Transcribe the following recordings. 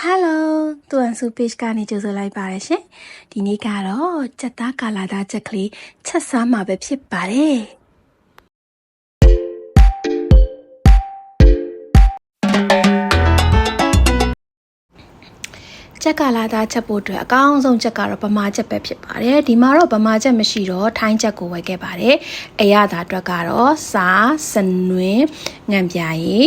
Hello သူအန်စု page ကနေကြိုဆိုလိုက်ပါတယ်ရှင်ဒီနေ့ကတော့စက်သားကာလာသားချက်ကလေးချက်စားမှာပဲဖြစ်ပါတယ်ချက်ကာလာသားချက်ဖို့အတွက်အကောင်းဆုံးချက်ကတော့ဗမာချက်ပဲဖြစ်ပါတယ်ဒီမှာတော့ဗမာချက်မရှိတော့ထိုင်းချက်ကိုဝယ်ခဲ့ပါတယ်အရသာအတွက်ကတော့စားစနွင်းငံပြာရည်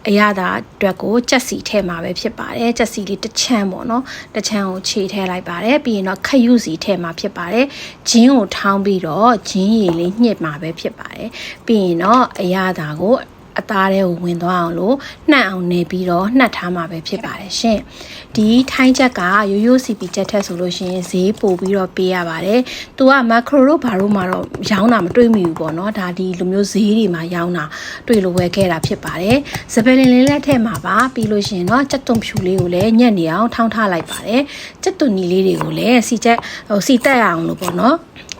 အရသာအတွက်ကိုချက်စီထည့်မှာပဲဖြစ်ပါတယ်ချက်စီလေးတစ်ချမ်းပေါ့နော်တစ်ချမ်းကိုခြေထည့်လိုက်ပါတယ်ပြီးရင်တော့ခရုစီထည့်မှာဖြစ်ပါတယ်ဂျင်းကိုထောင်းပြီးတော့ဂျင်းရည်လေးညှစ်မှာပဲဖြစ်ပါတယ်ပြီးရင်တော့အရသာကိုအသားထဲကိုဝင်သွားအောင်လို့နှက်အောင်နေပြီးတော့နှက်ထားမှာပဲဖြစ်ပါတယ်ရှင်ဒီထိုင်းချက်ကရိုးရိုး CP ချက်ထက်ဆိုလို့ရှိရင်ဈေးပို့ပြီးတော့ပေးရပါတယ်သူကမက်ခရိုတို့ဘာလို့မှတော့ရောင်းတာမတွေ့မိဘူးပေါ့နော်ဒါဒီလိုမျိုးဈေးတွေမှာရောင်းတာတွေ့လို့ဝယ်ခဲ့တာဖြစ်ပါတယ်စပယ်လင်လေးလက်ထက်မှာပါပြီးလို့ရှိရင်တော့ကြက်သွန်ဖြူလေးကိုလည်းညက်နေအောင်ထောင်းထားလိုက်ပါတယ်ကြက်သွန်နီလေးတွေကိုလည်းစီတက်အောင်လို့ပေါ့နော်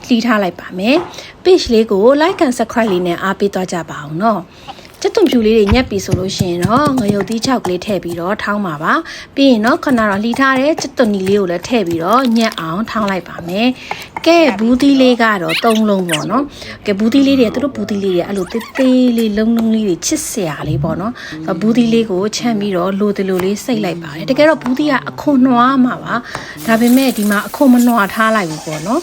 လှီးထားလိုက်ပါမယ် page လေးကို like and subscribe လေးနဲ့အားပေးသွားကြပါအောင်နော်ကျက်သွန်ဖြူလေးတွေညက်ပြီဆိုလို့ရှိရင်တော့ငရုတ်သီး6ကလေးထည့်ပြီးတော့ထောင်းပါပါပြီးရင်တော့ခဏတော့လှီထားတဲ့ကျက်သွန်နီလေးကိုလည်းထည့်ပြီးတော့ညက်အောင်ထောင်းလိုက်ပါမယ်ကဲဘူးသီးလေးကတော့3လုံးပေါ့နော်ကဲဘူးသီးလေးတွေသူတို့ဘူးသီးလေးတွေအဲ့လိုသေးသေးလေးလုံးလုံးလေးတွေချစ်စရာလေးပေါ့နော်ဘူးသီးလေးကိုချမ်းပြီးတော့လိုတလိုလေးစိတ်လိုက်ပါတယ်တကယ်တော့ဘူးသီးကအခွန်နွားမှာပါဒါပေမဲ့ဒီမှာအခွန်မနွားထားလိုက်ဘူးပေါ့နော်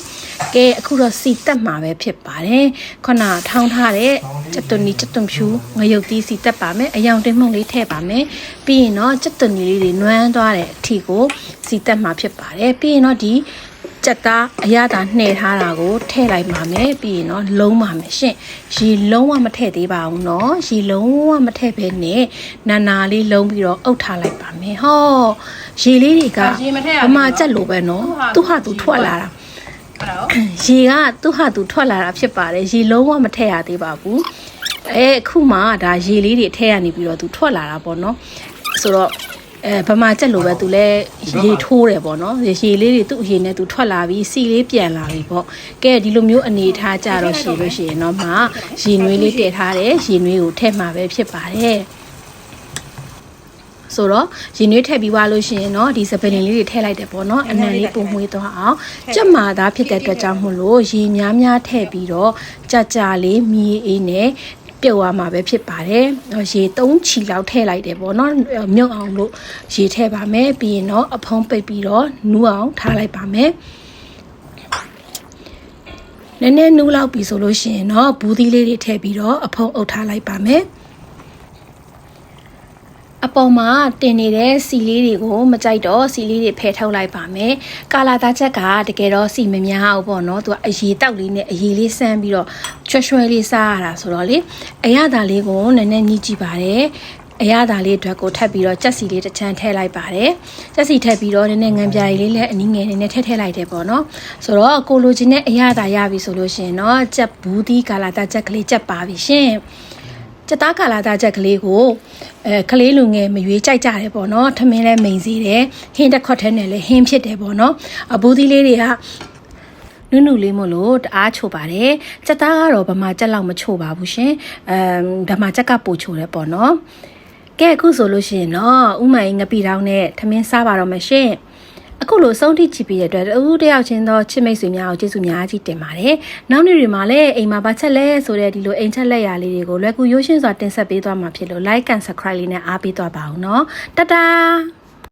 ကဲအခုတော့စီတက်မှာပဲဖြစ်ပါတယ်ခုနထောင်းထားတဲ့ကျက်သွန်နီကျက်သွန်ဖြူငရုတ်သီးစီတက်ပါမယ်အယောင်တင်မှုန့်လေးထည့်ပါမယ်ပြီးရင်တော့ကျက်သွန်နီလေးတွေနွမ်းသွားတဲ့အထီကိုစီတက်မှာဖြစ်ပါတယ်ပြီးရင်တော့ဒီကြက်သားအရသာနှဲ့ထားတာကိုထည့်လိုက်ပါမယ်ပြီးရင်တော့လုံးပါမယ်ရှင်ရေလုံးဝမထည့်သေးပါဘူးเนาะရေလုံးဝမထည့်ဘဲနဲ့နာလေးလုံးပြီးတော့အုပ်ထားလိုက်ပါမယ်ဟောရေလေးတွေကဗမာကြက်လိုပဲเนาะသူ့ဟာသူထွက်လာတာရေကသူ့ဟာသူထွက်လာတာဖြစ်ပါတယ်ရေလုံးဝမထည့်ရသေးပါဘူးအခုမှဒါရေလေးတွေထည့်ရနေပြီးတော့သူထွက်လာတာပေါ့နော်ဆိုတော့ဗမာချက်လိုပဲသူလည်းရေထိုးတယ်ပေါ့နော်ရေလေးတွေသူ့ရေနဲ့သူထွက်လာပြီးစီလေးပြန်လာပြီပေါ့ကဲဒီလိုမျိုးအနေထားကြတော့ရှိလို့ရှိရင်တော့မှရေနွေးလေးတည်ထားတယ်ရေနွေးကိုထည့်မှာပဲဖြစ်ပါတယ်ဆိုတော့ရင်နွေးထည့်ပြီးွားလို့ရှိရင်เนาะဒီစပယ်လင်လေးတွေထည့်လိုက်တယ်ပေါ့เนาะအနံလေးပုံမွေးသွားအောင်ကြက်မာသားဖြစ်တဲ့အတွက်ကြောင့်မို့လို့ရေများထည့်ပြီးတော့ကြလေးမီးအေးနဲ့ပြုတ်သွားမှာပဲဖြစ်ပါတယ်ရေ3ချီလောက်ထည့်လိုက်တယ်ပေါ့เนาะမြုပ်အောင်လို့ရေထည့်ပါမယ်ပြီးရင်တော့အဖုံးပိတ်ပြီးတော့နူးအောင်ထားလိုက်ပါမယ်နည်းနည်းနူးလောက်ပြီဆိုလို့ရှိရင်တော့ဘူးသီးလေးတွေထည့်ပြီးတော့အဖုံးအုပ်ထားလိုက်ပါမယ်အပေါ်မှာတင်နေတဲ့စီလေးတွေကိုမကြိုက်တော့စီလေးတွေဖယ်ထုတ်လိုက်ပါမယ်ကာလာသားချက်ကတကယ်တော့စီမများဘူးပေါ့နော်သူကအရေတောက်လေးနဲ့အရေလေးစမ်းပြီးတော့ရွှဲလေးစားရတာဆိုတော့လေအရသာလေးကိုနည်းနည်းညှိကြည့်ပါတယ်အရသာလေးအတွက်ကိုထပ်ပြီးတော့ကြက်စီလေးတစ်ချမ်းထည့်လိုက်ပါတယ်ကြက်စီထည့်ပြီးတော့နည်းနည်းငံပြားလေးလည်းအနည်းငယ်နဲ့ထည့်လိုက်တယ်ပေါ့နော်ဆိုတော့ကိုလိုချင်တဲ့အရသာရပြီဆိုလို့ရှိရင်တော့ကြက်ဘူးသီးကာလာသားချက်ကလေးကြက်ပါပြီရှင်ကျက်သားကာလာသားချက်ကလေးကိုကလေးလူငယ်မရွေးကြိုက်ကြတယ်ပေါ့နော်ထမင်းလဲမိန်စီတယ်ဟင်းတစ်ခွက်ထဲနဲ့လဲဟင်းဖြစ်တယ်ပေါ့နော်အဘူးသီးလေးတွေကနုလေးမို့လို့တအားချိုပါတယ်ကျက်သားကတော့ဗမာကျက်လောက်မချိုပါဘူးရှင်ဗမာကျက်ကပိုချိုတယ်ပေါ့နော်ကဲအခုဆိုလို့ရှိရင်တော့ဥမိုင်ငပိတောင်းနဲ့ထမင်းစားပါတော့မရှင်အခုလိုဆုံးထိကြည့်ပြီးတဲ့အတွက်တယောက်ချင်းသောချစ်မိတ်ဆွေများကိုကျေးဇူးများကြီးတင်ပါတယ်။နောက်နေ့တွေမှာလည်းအိမ်မှာဘာချက်လဲဆိုတဲ့ဒီလိုအိမ်ချက်လက်ရာလေးတွေကိုလွယ်ကူရိုးရှင်းစွာတင်ဆက်ပေးသွားမှာဖြစ်လို့ like and subscribe လေးနဲ့အားပေးသွားပါအောင်နော်။တတား